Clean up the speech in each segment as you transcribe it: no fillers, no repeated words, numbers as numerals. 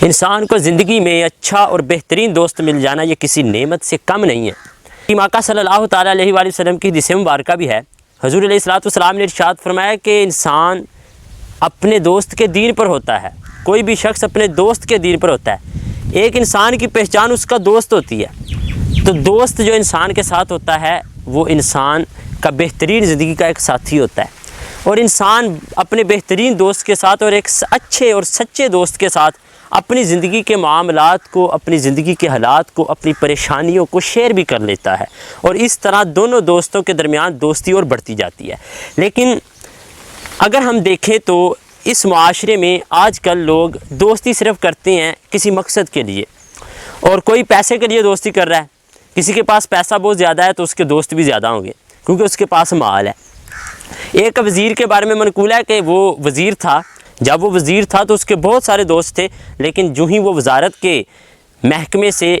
انسان کو زندگی میں اچھا اور بہترین دوست مل جانا یہ کسی نعمت سے کم نہیں ہے۔ آقا صلی اللہ تعالیٰ علیہ وآلہ وسلم کی حدیث مبارکہ بھی ہے۔ حضور علیہ السلام نے ارشاد فرمایا کہ انسان اپنے دوست کے دین پر ہوتا ہے، کوئی بھی شخص اپنے دوست کے دین پر ہوتا ہے۔ ایک انسان کی پہچان اس کا دوست ہوتی ہے، تو دوست جو انسان کے ساتھ ہوتا ہے وہ انسان کا بہترین زندگی کا ایک ساتھی ہوتا ہے، اور انسان اپنے بہترین دوست کے ساتھ اور ایک اچھے اور سچے دوست کے ساتھ اپنی زندگی کے معاملات کو، اپنی زندگی کے حالات کو، اپنی پریشانیوں کو شیئر بھی کر لیتا ہے، اور اس طرح دونوں دوستوں کے درمیان دوستی اور بڑھتی جاتی ہے۔ لیکن اگر ہم دیکھیں تو اس معاشرے میں آج کل لوگ دوستی صرف کرتے ہیں کسی مقصد کے لیے، اور کوئی پیسے کے لیے دوستی کر رہا ہے، کسی کے پاس پیسہ بہت زیادہ ہے تو اس کے دوست بھی زیادہ ہوں گے کیونکہ اس کے پاس مال ہے۔ ایک وزیر کے بارے میں منقول ہے کہ وہ وزیر تھا، جب وہ وزیر تھا تو اس کے بہت سارے دوست تھے، لیکن جو ہی وہ وزارت کے محکمے سے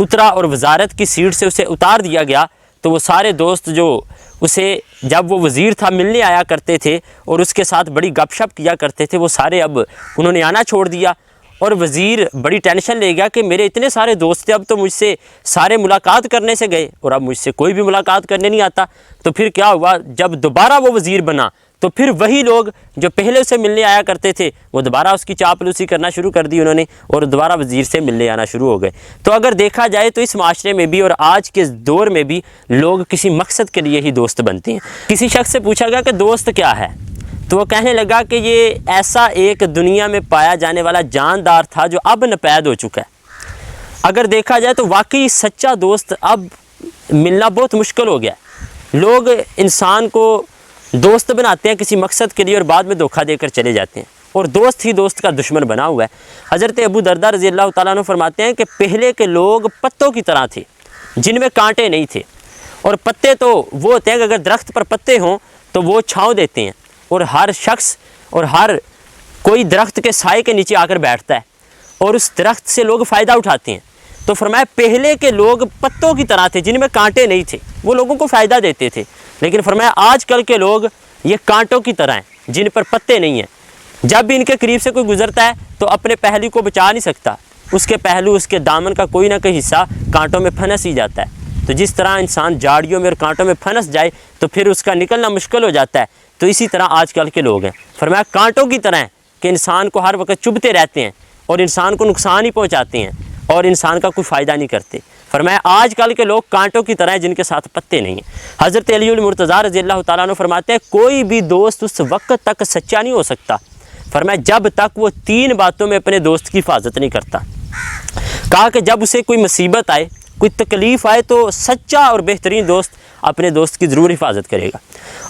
اترا اور وزارت کی سیٹ سے اسے اتار دیا گیا تو وہ سارے دوست جو اسے جب وہ وزیر تھا ملنے آیا کرتے تھے اور اس کے ساتھ بڑی گپ شپ کیا کرتے تھے، وہ سارے اب انہوں نے آنا چھوڑ دیا، اور وزیر بڑی ٹینشن لے گیا کہ میرے اتنے سارے دوست تھے، اب تو مجھ سے سارے ملاقات کرنے سے گئے اور اب مجھ سے کوئی بھی ملاقات کرنے نہیں آتا۔ تو پھر کیا ہوا، جب دوبارہ وہ وزیر بنا تو پھر وہی لوگ جو پہلے اسے ملنے آیا کرتے تھے وہ دوبارہ اس کی چاپلوسی کرنا شروع کر دی انہوں نے، اور دوبارہ وزیر سے ملنے آنا شروع ہو گئے۔ تو اگر دیکھا جائے تو اس معاشرے میں بھی اور آج کے دور میں بھی لوگ کسی مقصد کے لیے ہی دوست بنتے ہیں۔ کسی شخص سے پوچھا گیا کہ دوست کیا ہے، تو وہ کہنے لگا کہ یہ ایسا ایک دنیا میں پایا جانے والا جاندار تھا جو اب ناپید ہو چکا ہے۔ اگر دیکھا جائے تو واقعی سچا دوست اب ملنا بہت مشکل ہو گیا ہے۔ لوگ انسان کو دوست بناتے ہیں کسی مقصد کے لیے اور بعد میں دھوکہ دے کر چلے جاتے ہیں، اور دوست ہی دوست کا دشمن بنا ہوا ہے۔ حضرت ابو درداء رضی اللہ تعالیٰ عنہ فرماتے ہیں کہ پہلے کے لوگ پتوں کی طرح تھے جن میں کانٹے نہیں تھے، اور پتے تو وہ ہوتے ہیں کہ اگر درخت پر پتے ہوں تو وہ چھاؤں دیتے ہیں، اور ہر شخص اور ہر کوئی درخت کے سائے کے نیچے آ کر بیٹھتا ہے اور اس درخت سے لوگ فائدہ اٹھاتے ہیں۔ تو فرمایا پہلے کے لوگ پتوں کی طرح تھے جن میں کانٹے نہیں تھے، وہ لوگوں کو فائدہ دیتے تھے، لیکن فرمایا آج کل کے لوگ یہ کانٹوں کی طرح ہیں جن پر پتے نہیں ہیں۔ جب بھی ان کے قریب سے کوئی گزرتا ہے تو اپنے پہلو کو بچا نہیں سکتا، اس کے پہلو، اس کے دامن کا کوئی نہ کوئی حصہ کانٹوں میں پھنس ہی جاتا ہے۔ تو جس طرح انسان جھاڑیوں میں اور کانٹوں میں پھنس جائے تو پھر اس کا نکلنا مشکل ہو جاتا ہے، تو اسی طرح آج کل کے لوگ ہیں۔ فرمایا کانٹوں کی طرح ہیں کہ انسان کو ہر وقت چبھتے رہتے ہیں اور انسان کو نقصان ہی پہنچاتے ہیں اور انسان کا کوئی فائدہ نہیں کرتے۔ فرمایا آج کل کے لوگ کانٹوں کی طرح ہیں جن کے ساتھ پتے نہیں ہیں۔ حضرت علی المرتضیٰ رضی اللہ تعالیٰ عنہ فرماتے ہیں کوئی بھی دوست اس وقت تک سچا نہیں ہو سکتا، فرمایا جب تک وہ 3 باتوں میں اپنے دوست کی حفاظت نہیں کرتا۔ کہا کہ جب اسے کوئی مصیبت آئے، کوئی تکلیف آئے تو سچا اور بہترین دوست اپنے دوست کی ضرور حفاظت کرے گا،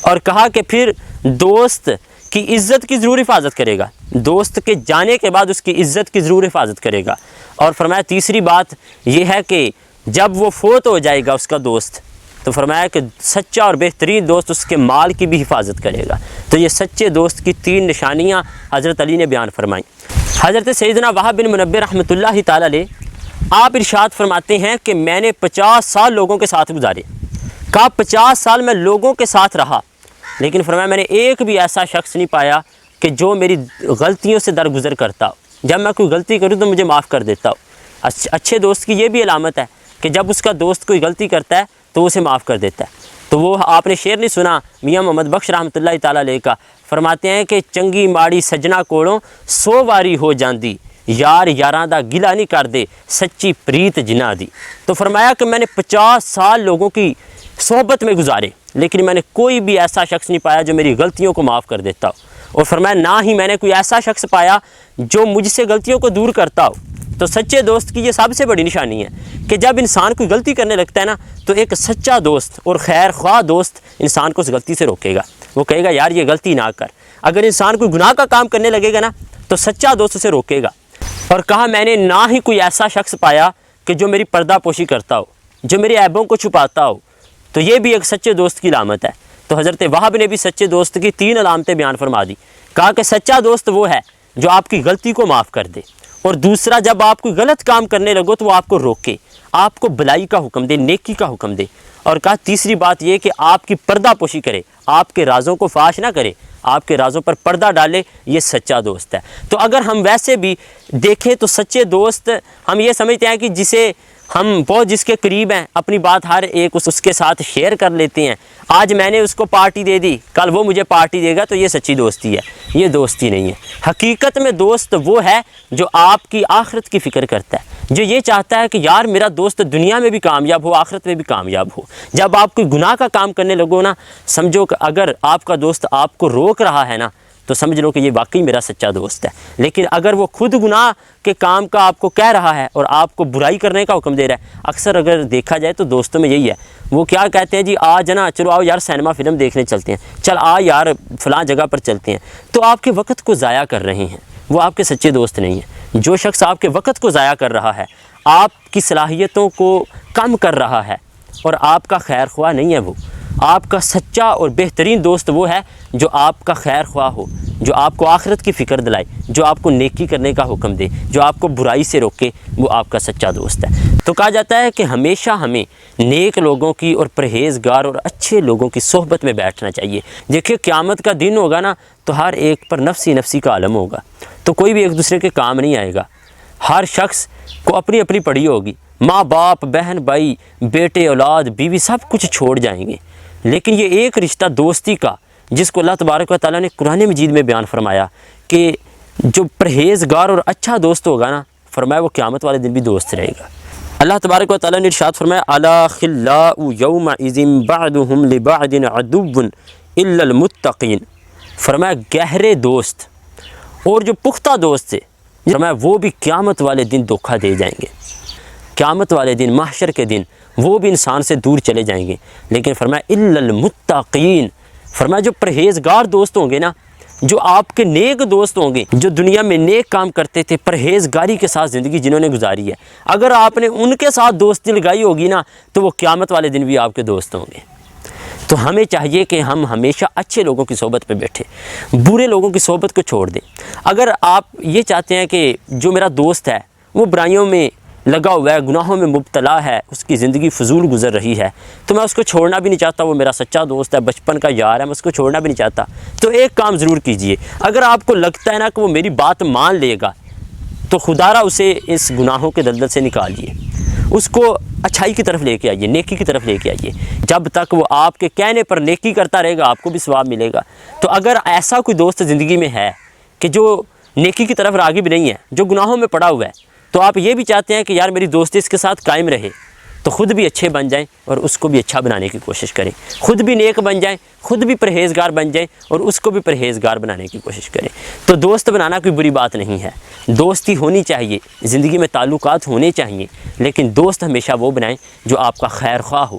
اور کہا کہ پھر دوست کی عزت کی ضرور حفاظت کرے گا، دوست کے جانے کے بعد اس کی عزت کی ضرور حفاظت کرے گا، اور فرمایا تیسری بات یہ ہے کہ جب وہ فوت ہو جائے گا اس کا دوست تو فرمایا کہ سچا اور بہترین دوست اس کے مال کی بھی حفاظت کرے گا۔ تو یہ سچے دوست کی 3 نشانیاں حضرت علی نے بیان فرمائیں۔ حضرت سیدنا وہب بن منبہ رحمۃ اللہ تعالیٰ علیہ آپ ارشاد فرماتے ہیں کہ میں نے 50 سال لوگوں کے ساتھ گزارے۔ کہا 50 سال میں لوگوں کے ساتھ رہا، لیکن فرمایا میں نے ایک بھی ایسا شخص نہیں پایا کہ جو میری غلطیوں سے درگزر کرتا ہو، جب میں کوئی غلطی کروں تو مجھے معاف کر دیتا ہو۔ اچھے دوست کی یہ بھی علامت ہے کہ جب اس کا دوست کوئی غلطی کرتا ہے تو اسے معاف کر دیتا ہے۔ تو وہ آپ نے شعر نہیں سنا میاں محمد بخش رحمۃ اللہ تعالیٰ علیہ کا، فرماتے ہیں کہ چنگی ماڑی سجنا کوڑوں 100 واری ہو جاندی، یار یاراں دا گلا نہیں کر دے سچی پریت جنا دی۔ تو فرمایا کہ میں نے 50 سال لوگوں کی صحبت میں گزارے، لیکن میں نے کوئی بھی ایسا شخص نہیں پایا جو میری غلطیوں کو معاف کر دیتا ہو، اور فرمایا نہ ہی میں نے کوئی ایسا شخص پایا جو مجھ سے غلطیوں کو دور کرتا ہو۔ تو سچے دوست کی یہ سب سے بڑی نشانی ہے کہ جب انسان کوئی غلطی کرنے لگتا ہے نا تو ایک سچا دوست اور خیر خواہ دوست انسان کو اس غلطی سے روکے گا، وہ کہے گا یار یہ غلطی نہ کر۔ اگر انسان کوئی گناہ کا کام کرنے لگے گا نا تو سچا دوست اسے روکے گا۔ اور کہا میں نے نہ ہی کوئی ایسا شخص پایا کہ جو میری پردہ پوشی کرتا ہو، جو میرے عیبوں کو چھپاتا ہو، تو یہ بھی ایک سچے دوست کی علامت ہے۔ تو حضرت وہب نے بھی سچے دوست کی 3 علامتیں بیان فرما دی۔ کہا کہ سچا دوست وہ ہے جو آپ کی غلطی کو معاف کر دے، اور دوسرا جب آپ کوئی غلط کام کرنے لگو تو وہ آپ کو روکے، آپ کو بھلائی کا حکم دے، نیکی کا حکم دے، اور کہا تیسری بات یہ کہ آپ کی پردہ پوشی کرے، آپ کے رازوں کو فاش نہ کرے، آپ کے رازوں پر پردہ ڈالے، یہ سچا دوست ہے۔ تو اگر ہم ویسے بھی دیکھیں تو سچے دوست ہم یہ سمجھتے ہیں کہ جسے ہم بہت جس کے قریب ہیں، اپنی بات ہر ایک اس کے ساتھ شیئر کر لیتے ہیں، آج میں نے اس کو پارٹی دے دی، کل وہ مجھے پارٹی دے گا، تو یہ سچی دوستی ہے۔ یہ دوستی نہیں ہے۔ حقیقت میں دوست وہ ہے جو آپ کی آخرت کی فکر کرتا ہے، جو یہ چاہتا ہے کہ یار میرا دوست دنیا میں بھی کامیاب ہو، آخرت میں بھی کامیاب ہو۔ جب آپ کوئی گناہ کا کام کرنے لگو نا، سمجھو کہ اگر آپ کا دوست آپ کو روک رہا ہے نا، تو سمجھ لو کہ یہ واقعی میرا سچا دوست ہے۔ لیکن اگر وہ خود گناہ کے کام کا آپ کو کہہ رہا ہے اور آپ کو برائی کرنے کا حکم دے رہا ہے، اکثر اگر دیکھا جائے تو دوستوں میں یہی ہے، وہ کیا کہتے ہیں جی آج نا چلو آؤ یار سینما فلم دیکھنے چلتے ہیں، چل آ یار فلاں جگہ پر چلتے ہیں، تو آپ کے وقت کو ضائع کر رہے ہیں، وہ آپ کے سچے دوست نہیں ہیں۔ جو شخص آپ کے وقت کو ضائع کر رہا ہے، آپ کی صلاحیتوں کو کم کر رہا ہے اور آپ کا خیر خواہ نہیں ہے، وہ آپ کا سچا اور بہترین دوست وہ ہے جو آپ کا خیر خواہ ہو، جو آپ کو آخرت کی فکر دلائے، جو آپ کو نیکی کرنے کا حکم دے، جو آپ کو برائی سے روکے، وہ آپ کا سچا دوست ہے۔ تو کہا جاتا ہے کہ ہمیشہ ہمیں نیک لوگوں کی اور پرہیزگار اور اچھے لوگوں کی صحبت میں بیٹھنا چاہیے۔ دیکھیے قیامت کا دن ہوگا نا، تو ہر ایک پر نفسی نفسی کا عالم ہوگا، تو کوئی بھی ایک دوسرے کے کام نہیں آئے گا، ہر شخص کو اپنی اپنی پڑی ہوگی، ماں باپ، بہن بھائی، بیٹے، اولاد، بیوی، سب کچھ چھوڑ جائیں گے، لیکن یہ ایک رشتہ دوستی کا جس کو اللہ تبارک و تعالیٰ نے قرآن مجید میں بیان فرمایا کہ جو پرہیزگار اور اچھا دوست ہوگا نا، فرمایا وہ قیامت والے دن بھی دوست رہے گا۔ اللہ تبارک و تعالیٰ نے ارشاد فرمایا الا خلاء یومئذ بعضهم لبعض عدو الا المتقین، فرمایا گہرے دوست اور جو پختہ دوست تھے، فرمایا وہ بھی قیامت والے دن دھوکہ دے جائیں گے، قیامت والے دن، محشر کے دن وہ بھی انسان سے دور چلے جائیں گے، لیکن فرمایا الا المتقین، فرمایا جو پرہیزگار دوست ہوں گے نا، جو آپ کے نیک دوست ہوں گے، جو دنیا میں نیک کام کرتے تھے، پرہیزگاری کے ساتھ زندگی جنہوں نے گزاری ہے، اگر آپ نے ان کے ساتھ دوستی لگائی ہوگی نا، تو وہ قیامت والے دن بھی آپ کے دوست ہوں گے۔ تو ہمیں چاہیے کہ ہم ہمیشہ اچھے لوگوں کی صحبت پہ بیٹھیں، برے لوگوں کی صحبت کو چھوڑ دیں۔ اگر آپ یہ چاہتے ہیں کہ جو میرا دوست ہے وہ برائیوں میں لگا ہوا ہے، گناہوں میں مبتلا ہے، اس کی زندگی فضول گزر رہی ہے، تو میں اس کو چھوڑنا بھی نہیں چاہتا، وہ میرا سچا دوست ہے، بچپن کا یار ہے، میں اس کو چھوڑنا بھی نہیں چاہتا، تو ایک کام ضرور کیجئے، اگر آپ کو لگتا ہے نا کہ وہ میری بات مان لے گا، تو خدا را اسے اس گناہوں کے دلدل سے نکالیے، اس کو اچھائی کی طرف لے کے آئیے، نیکی کی طرف لے کے آئیے۔ جب تک وہ آپ کے کہنے پر نیکی کرتا رہے گا، آپ کو بھی ثواب ملے گا۔ تو اگر ایسا کوئی دوست زندگی میں ہے کہ جو نیکی کی طرف راغب نہیں ہے، جو گناہوں میں پڑا ہوا ہے، تو آپ یہ بھی چاہتے ہیں کہ یار میری دوستی اس کے ساتھ قائم رہے، تو خود بھی اچھے بن جائیں اور اس کو بھی اچھا بنانے کی کوشش کریں، خود بھی نیک بن جائیں، خود بھی پرہیزگار بن جائیں اور اس کو بھی پرہیزگار بنانے کی کوشش کریں۔ تو دوست بنانا کوئی بری بات نہیں ہے، دوستی ہونی چاہیے، زندگی میں تعلقات ہونے چاہیے، لیکن دوست ہمیشہ وہ بنائیں جو آپ کا خیر خواہ ہو،